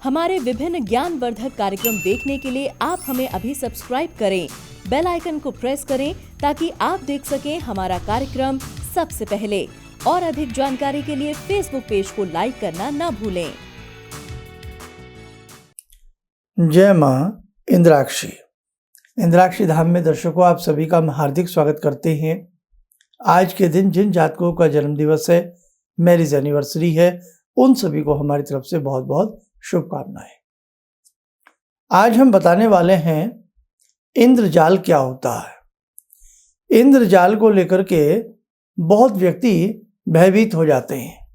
हमारे विभिन्न ज्ञानवर्धक कार्यक्रम देखने के लिए आप हमें अभी सब्सक्राइब करें, बेल आइकन को प्रेस करें ताकि आप देख सकें हमारा कार्यक्रम सबसे पहले। और अधिक जानकारी के लिए फेसबुक पेज को लाइक करना न भूलें। जय मां इंद्राक्षी। इंद्राक्षी धाम में दर्शकों आप सभी का हम हार्दिक स्वागत करते हैं। आज के दिन जिन जातकों का जन्म दिवस है, मैरिज एनिवर्सरी है, उन सभी को हमारी तरफ से बहुत बहुत शुभकामनाएं। आज हम बताने वाले हैं इंद्रजाल क्या होता है। इंद्रजाल को लेकर के बहुत व्यक्ति भयभीत हो जाते हैं।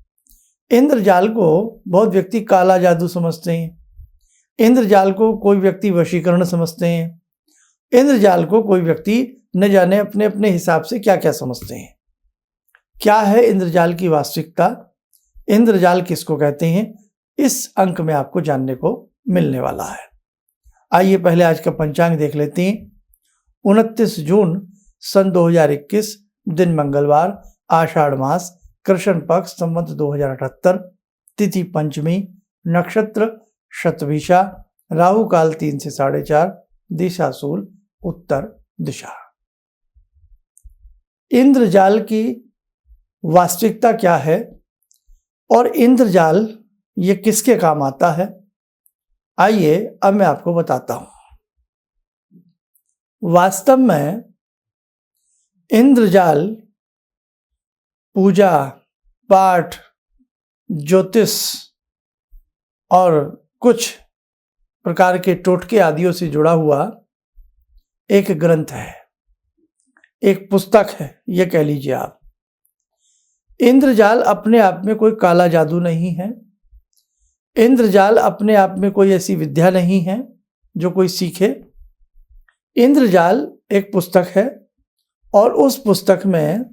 इंद्रजाल को बहुत व्यक्ति काला जादू समझते हैं। इंद्रजाल को कोई व्यक्ति वशीकरण समझते हैं। इंद्रजाल को कोई व्यक्ति न जाने अपने अपने हिसाब से क्या क्या समझते हैं। क्या है इंद्रजाल की वास्तविकता, इंद्रजाल किसको कहते हैं, इस अंक में आपको जानने को मिलने वाला है। आइए पहले आज का पंचांग देख लेते हैं। 29 जून सन 2021, दिन मंगलवार, आषाढ़ मास, कृष्ण पक्ष, संवत 2078, तिथि पंचमी, नक्षत्र शतभिषा, राहु काल 3 से 4:30, दिशा शूल उत्तर दिशा। इंद्रजाल की वास्तविकता क्या है और इंद्रजाल ये किसके काम आता है, आइए अब मैं आपको बताता हूं। वास्तव में इंद्रजाल पूजा पाठ, ज्योतिष और कुछ प्रकार के टोटके आदियों से जुड़ा हुआ एक ग्रंथ है, एक पुस्तक है, यह कह लीजिए आप। इंद्रजाल अपने आप में कोई काला जादू नहीं है। इंद्रजाल अपने आप में कोई ऐसी विद्या नहीं है जो कोई सीखे। इंद्रजाल एक पुस्तक है और उस पुस्तक में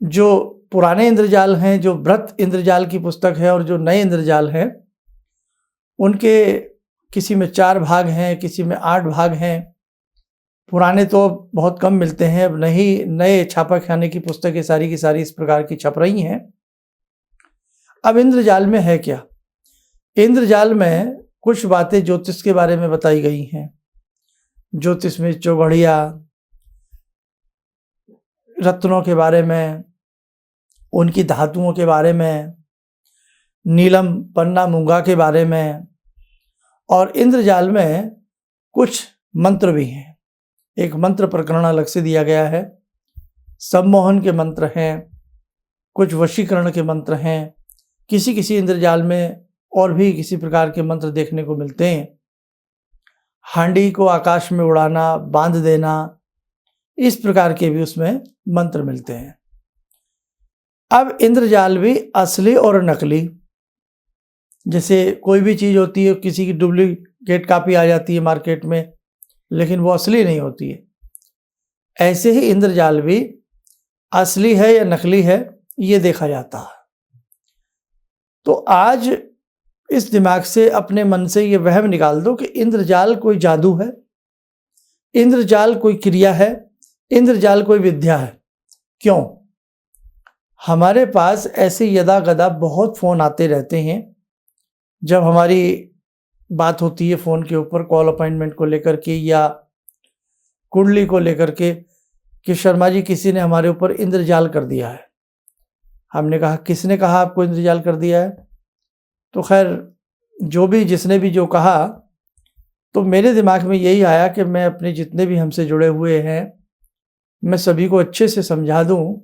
जो पुराने इंद्रजाल हैं, जो बृहत इंद्रजाल की पुस्तक है और जो नए इंद्रजाल हैं, उनके किसी में 4 भाग हैं, किसी में 8 भाग हैं। पुराने तो बहुत कम मिलते हैं, अब नए छापा खाने की पुस्तकें सारी की सारी इस प्रकार की छप रही हैं। अब इंद्रजाल में है क्या? इंद्रजाल में कुछ बातें ज्योतिष के बारे में बताई गई हैं। ज्योतिष में चौघड़िया, रत्नों के बारे में, उनकी धातुओं के बारे में, नीलम पन्ना मूंगा के बारे में, और इंद्रजाल में कुछ मंत्र भी हैं। एक मंत्र प्रकरण अलग से दिया गया है। सम्मोहन के मंत्र हैं, कुछ वशीकरण के मंत्र हैं। किसी किसी इंद्रजाल में और भी किसी प्रकार के मंत्र देखने को मिलते हैं। हांडी को आकाश में उड़ाना, बांध देना, इस प्रकार के भी उसमें मंत्र मिलते हैं। अब इंद्रजाल भी असली और नकली, जैसे कोई भी चीज़ होती है, किसी की डुप्लीकेट कॉपी आ जाती है मार्केट में, लेकिन वो असली नहीं होती है। ऐसे ही इंद्रजाल भी असली है या नकली है, ये देखा जाता है। तो आज इस दिमाग से, अपने मन से ये वहम निकाल दो कि इंद्रजाल कोई जादू है, इंद्रजाल कोई क्रिया है, इंद्रजाल कोई विद्या है। क्यों? हमारे पास ऐसे यदा गदा बहुत फ़ोन आते रहते हैं। जब हमारी बात होती है फ़ोन के ऊपर कॉल अपॉइंटमेंट को लेकर के या कुंडली को लेकर के कि शर्मा जी किसी ने हमारे ऊपर इंद्रजाल कर दिया है। हमने कहा किसने कहा आपको इंद्रजाल कर दिया है? तो खैर जो भी, जिसने भी जो कहा, तो मेरे दिमाग में यही आया कि मैं अपने जितने भी हमसे जुड़े हुए हैं, मैं सभी को अच्छे से समझा दूं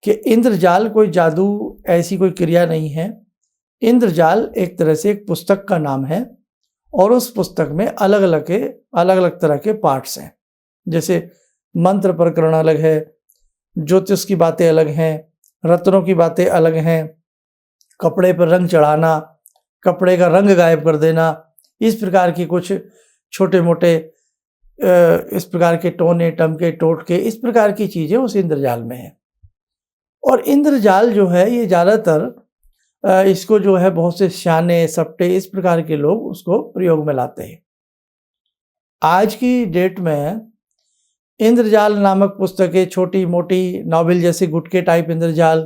कि इंद्रजाल कोई जादू, ऐसी कोई क्रिया नहीं है। इंद्रजाल एक तरह से एक पुस्तक का नाम है और उस पुस्तक में अलग अलग तरह के पार्ट्स हैं। जैसे मंत्र प्रकरण अलग है, ज्योतिष की बातें अलग हैं, रत्नों की बातें अलग हैं, कपड़े पर रंग चढ़ाना, कपड़े का रंग गायब कर देना, इस प्रकार की कुछ छोटे मोटे इस प्रकार के टोने टमके टोटके, इस प्रकार की चीज़ें उस इंद्रजाल में हैं। और इंद्रजाल जो है ये ज़्यादातर इसको जो है बहुत से शाने सप्टे इस प्रकार के लोग उसको प्रयोग में लाते हैं। आज की डेट में इंद्रजाल नामक पुस्तकें, छोटी मोटी नॉवेल जैसे गुटके टाइप इंद्रजाल,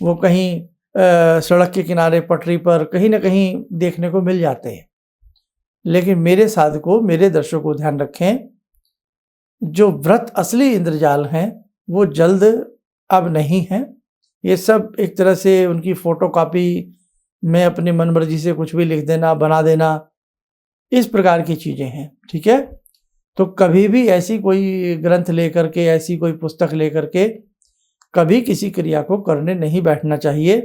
वो कहीं सड़क के किनारे पटरी पर कहीं ना कहीं देखने को मिल जाते हैं। लेकिन मेरे साधकों, मेरे दर्शकों ध्यान रखें, जो व्रत असली इंद्रजाल हैं वो जल्द अब नहीं हैं। ये सब एक तरह से उनकी फोटोकॉपी में अपनी मनमर्जी से कुछ भी लिख देना, बना देना, इस प्रकार की चीज़ें हैं। ठीक है, तो कभी भी ऐसी कोई ग्रंथ लेकर के, ऐसी कोई पुस्तक लेकर के कभी किसी क्रिया को करने नहीं बैठना चाहिए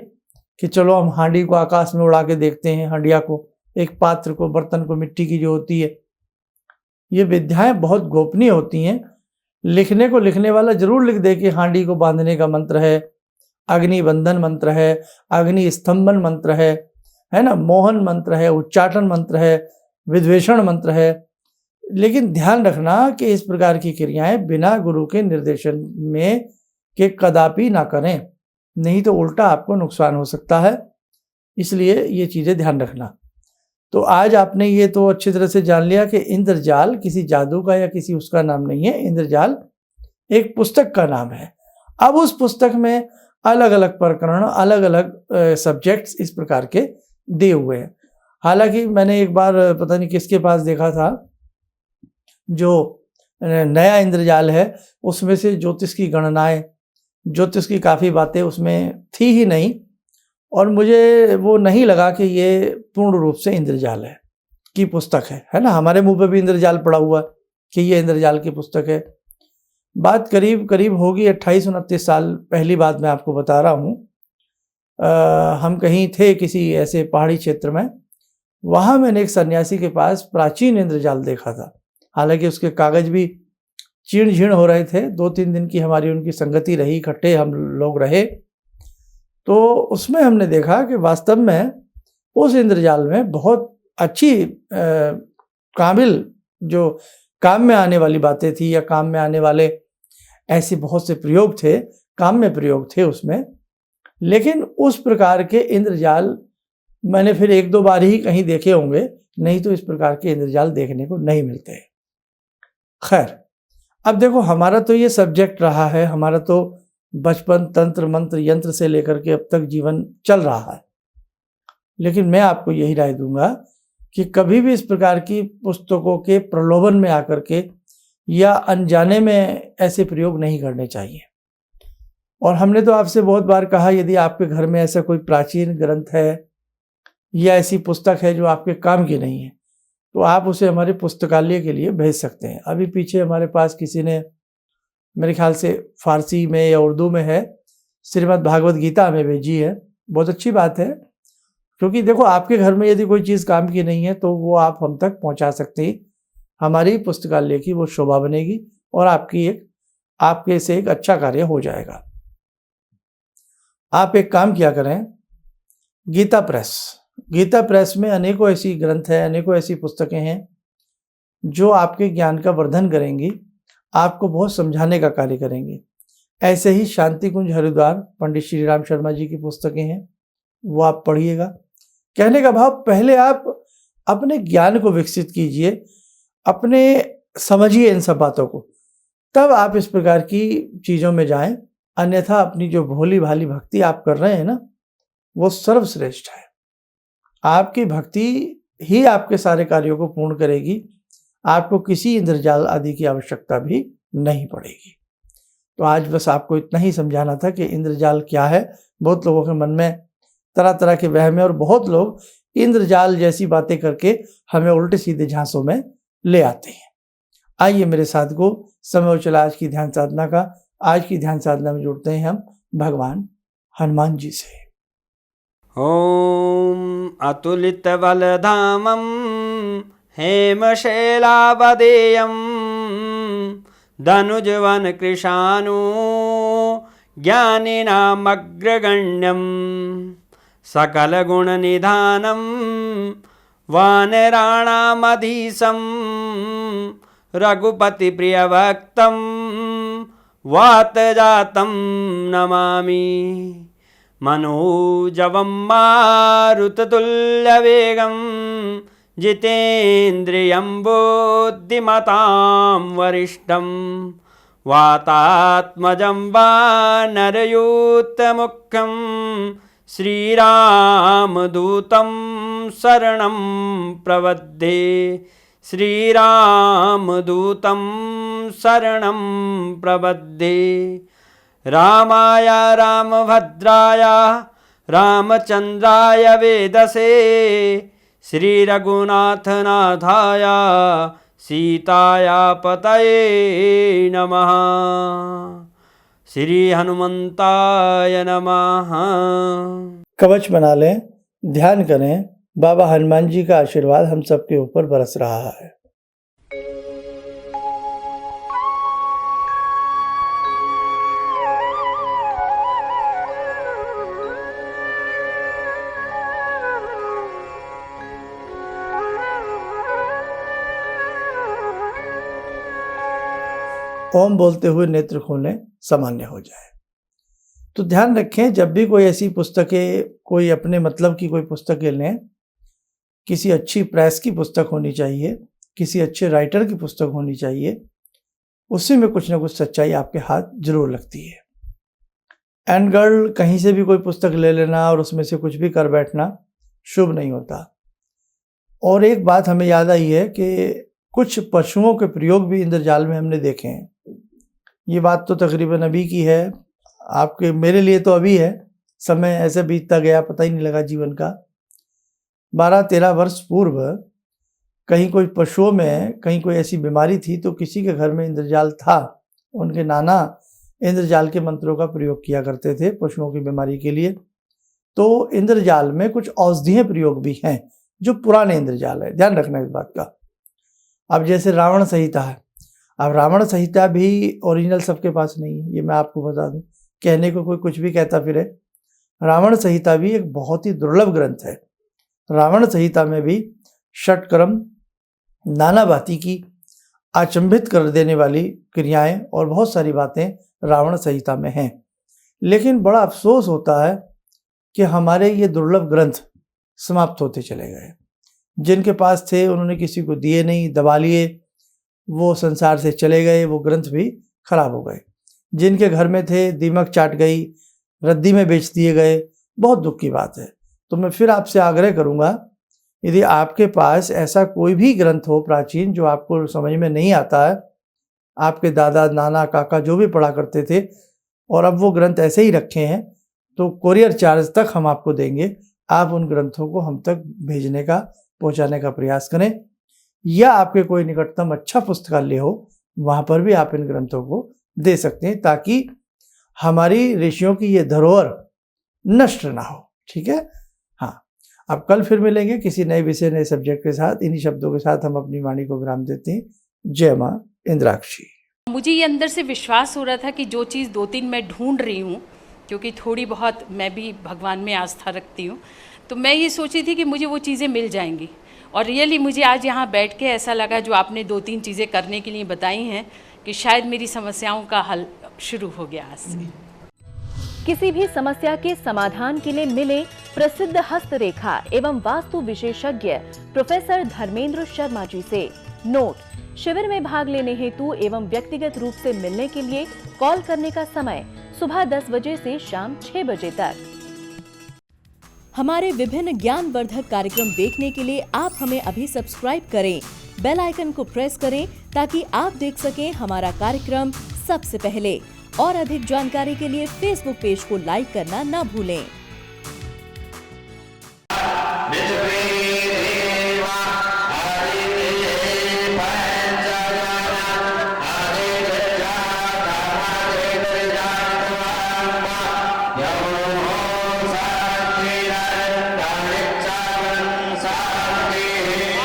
कि चलो हम हांडी को आकाश में उड़ा के देखते हैं, हंडिया को, एक पात्र को, बर्तन को, मिट्टी की जो होती है। ये विद्याएं बहुत गोपनीय होती हैं। लिखने को लिखने वाला जरूर लिख दे कि हांडी को बांधने का मंत्र है, अग्नि बंधन मंत्र है, अग्नि स्तंभन मंत्र है ना, मोहन मंत्र है, उच्चाटन मंत्र है, विद्वेषण मंत्र है। लेकिन ध्यान रखना कि इस प्रकार की क्रियाएं बिना गुरु के निर्देशन में के कदापि ना करें, नहीं तो उल्टा आपको नुकसान हो सकता है। इसलिए ये चीज़ें ध्यान रखना। तो आज आपने ये तो अच्छी तरह से जान लिया कि इंद्रजाल किसी जादू का या किसी उसका नाम नहीं है। इंद्रजाल एक पुस्तक का नाम है। अब उस पुस्तक में अलग अलग प्रकरण, अलग अलग सब्जेक्ट्स इस प्रकार के दिए हुए हैं। हालांकि मैंने एक बार पता नहीं किसके पास देखा था, जो नया इंद्रजाल है उसमें से ज्योतिष की गणनाएं, ज्योतिष की काफ़ी बातें उसमें थी ही नहीं, और मुझे वो नहीं लगा कि ये पूर्ण रूप से इंद्रजाल है की पुस्तक है ना। हमारे मुंह पे भी इंद्रजाल पड़ा हुआ कि ये इंद्रजाल की पुस्तक है। बात करीब करीब होगी 28-29 साल पहली बात मैं आपको बता रहा हूँ। हम कहीं थे किसी ऐसे पहाड़ी क्षेत्र में, वहाँ मैंने एक सन्यासी के पास प्राचीन इंद्रजाल देखा था। हालांकि उसके कागज भी चीर्ण झीर्ण हो रहे थे। 2-3 दिन की हमारी उनकी संगति रही, इकट्ठे हम लोग रहे, तो उसमें हमने देखा कि वास्तव में उस इंद्रजाल में बहुत अच्छी काबिल जो काम में आने वाली बातें थी, या काम में आने वाले ऐसे बहुत से प्रयोग थे, काम में प्रयोग थे उसमें। लेकिन उस प्रकार के इंद्रजाल मैंने फिर 1-2 बार ही कहीं देखे होंगे, नहीं तो इस प्रकार के इंद्रजाल देखने को नहीं मिलते। खैर, अब देखो, हमारा तो ये सब्जेक्ट रहा है, हमारा तो बचपन तंत्र मंत्र यंत्र से लेकर के अब तक जीवन चल रहा है। लेकिन मैं आपको यही राय दूंगा कि कभी भी इस प्रकार की पुस्तकों के प्रलोभन में आकर के या अनजाने में ऐसे प्रयोग नहीं करने चाहिए। और हमने तो आपसे बहुत बार कहा, यदि आपके घर में ऐसा कोई प्राचीन ग्रंथ है या ऐसी पुस्तक है जो आपके काम की नहीं है, तो आप उसे हमारे पुस्तकालय के लिए भेज सकते हैं। अभी पीछे हमारे पास किसी ने, मेरे ख्याल से फारसी में या उर्दू में है, श्रीमद् भागवत गीता हमें भेजी है। बहुत अच्छी बात है, क्योंकि देखो, आपके घर में यदि कोई चीज़ काम की नहीं है तो वो आप हम तक पहुंचा सकते हैं। हमारी पुस्तकालय की वो शोभा बनेगी और आपके से एक अच्छा कार्य हो जाएगा। आप एक काम किया करें, गीता प्रेस में अनेकों ऐसी ग्रंथ है, अनेकों ऐसी पुस्तकें हैं जो आपके ज्ञान का वर्धन करेंगी, आपको बहुत समझाने का कार्य करेंगे। ऐसे ही शांति कुंज हरिद्वार पंडित श्री राम शर्मा जी की पुस्तकें हैं, वो आप पढ़िएगा। कहने का भाव, पहले आप अपने ज्ञान को विकसित कीजिए, अपने समझिए इन सब बातों को, तब आप इस प्रकार की चीज़ों में जाएं। अन्यथा अपनी जो भोली भाली भक्ति आप कर रहे हैं ना, वो सर्वश्रेष्ठ है। आपकी भक्ति ही आपके सारे कार्यों को पूर्ण करेगी। आपको किसी इंद्रजाल आदि की आवश्यकता भी नहीं पड़ेगी। तो आज बस आपको इतना ही समझाना था कि इंद्रजाल क्या है। बहुत लोगों के मन में तरह तरह के वहम है, और बहुत लोग इंद्रजाल जैसी बातें करके हमें उल्टे सीधे झांसों में ले आते हैं। आइए मेरे साथ को समय हो चला आज की ध्यान साधना का। आज की ध्यान साधना में जुड़ते हैं हम भगवान हनुमान जी से। ॐ अतुलितबलधामं हेमशैलावदेयं धनुजवनकृशानु ज्ञानिनामग्रगण्यं सकलगुणनिधानं वानराणामधीशं रघुपतिप्रियभक्तं वातजातं नमामि। मनोजवं मारुततुल्यवेगं जितेन्द्रियं बुद्धिमतां वरिष्ठं वातात्मजं वानरयूथमुख्यं श्रीरामदूतं शरणं प्रपद्ये श्रीरामदूतं शरणं प्रपद्ये रामाय रामभद्राय रामचन्द्राय वेदसे श्रीरघुनाथनाथाय सीताया पतये नमः। श्री हनुमंताय नमः। कवच बना लें, ध्यान करें, बाबा हनुमान जी का आशीर्वाद हम सबके ऊपर बरस रहा है। ओम बोलते हुए नेत्र खोलें, सामान्य हो जाए। तो ध्यान रखें, जब भी कोई ऐसी पुस्तकें, कोई अपने मतलब की कोई पुस्तकें लें, किसी अच्छी प्रेस की पुस्तक होनी चाहिए, किसी अच्छे राइटर की पुस्तक होनी चाहिए, उसी में कुछ ना कुछ सच्चाई आपके हाथ जरूर लगती है। एंड गर्ल कहीं से भी कोई पुस्तक ले लेना और उसमें से कुछ भी कर बैठना शुभ नहीं होता। और एक बात हमें याद आई है कि कुछ पशुओं के प्रयोग भी इंद्रजाल में हमने देखे हैं। ये बात तो तकरीबन अभी की है, आपके मेरे लिए तो अभी है, समय ऐसे बीतता गया पता ही नहीं लगा जीवन का। 12-13 वर्ष पूर्व कहीं कोई पशुओं में कहीं कोई ऐसी बीमारी थी तो किसी के घर में इंद्रजाल था। उनके नाना इंद्रजाल के मंत्रों का प्रयोग किया करते थे पशुओं की बीमारी के लिए। तो इंद्रजाल में कुछ औषधीय प्रयोग भी हैं जो पुराने इंद्रजाल है, ध्यान रखना इस बात का। अब जैसे रावण संहिता है, अब रावण संहिता भी ओरिजिनल सबके पास नहीं है, ये मैं आपको बता दूं, कहने को कोई कुछ भी कहता फिरे। रावण संहिता भी एक बहुत ही दुर्लभ ग्रंथ है। रावण संहिता में भी षटकर्म, नाना भांति की अचंभित कर देने वाली क्रियाएं और बहुत सारी बातें रावण संहिता में हैं। लेकिन बड़ा अफसोस होता है कि हमारे ये दुर्लभ ग्रंथ समाप्त होते चले गए। जिनके पास थे उन्होंने किसी को दिए नहीं, दबा लिए, वो संसार से चले गए, वो ग्रंथ भी खराब हो गए। जिनके घर में थे दीमक चाट गई, रद्दी में बेच दिए गए। बहुत दुख की बात है। तो मैं फिर आपसे आग्रह करूंगा, यदि आपके पास ऐसा कोई भी ग्रंथ हो प्राचीन जो आपको समझ में नहीं आता है, आपके दादा नाना काका जो भी पढ़ा करते थे और अब वो ग्रंथ ऐसे ही रखे हैं, तो कोरियर चार्ज तक हम आपको देंगे। आप उन ग्रंथों को हम तक भेजने का, पहुंचाने का प्रयास करें, या आपके कोई निकटतम अच्छा पुस्तकालय हो वहां पर भी आप इन ग्रंथों को दे सकते हैं, ताकि हमारी ऋषियों की ये धरोहर नष्ट ना हो। ठीक है, हाँ। अब कल फिर मिलेंगे किसी नए विषय, नए सब्जेक्ट के साथ। इन्हीं शब्दों के साथ हम अपनी वाणी को विराम देते हैं। जय मां इंद्राक्षी। मुझे ये अंदर से विश्वास हो रहा था कि जो चीज़ 2-3 मैं ढूंढ रही हूँ, क्योंकि थोड़ी बहुत मैं भी भगवान में आस्था रखती हूँ, तो मैं ये सोची थी कि मुझे वो चीज़ें मिल जाएंगी। और रियली मुझे आज यहाँ बैठ के ऐसा लगा, जो आपने 2-3 चीज़ें करने के लिए बताई हैं, कि शायद मेरी समस्याओं का हल शुरू हो गया आज से। किसी भी समस्या के समाधान के लिए मिले प्रसिद्ध हस्तरेखा एवं वास्तु विशेषज्ञ प्रोफेसर धर्मेंद्र शर्मा जी से। नोट: शिविर में भाग लेने हेतु एवं व्यक्तिगत रूप से मिलने के लिए कॉल करने का समय सुबह 10 बजे से शाम 6 बजे तक। हमारे विभिन्न ज्ञानवर्धक कार्यक्रम देखने के लिए आप हमें अभी सब्सक्राइब करें, बेल आइकन को प्रेस करें ताकि आप देख सकें हमारा कार्यक्रम सबसे पहले। और अधिक जानकारी के लिए फेसबुक पेज को लाइक करना न भूलें। Yeah.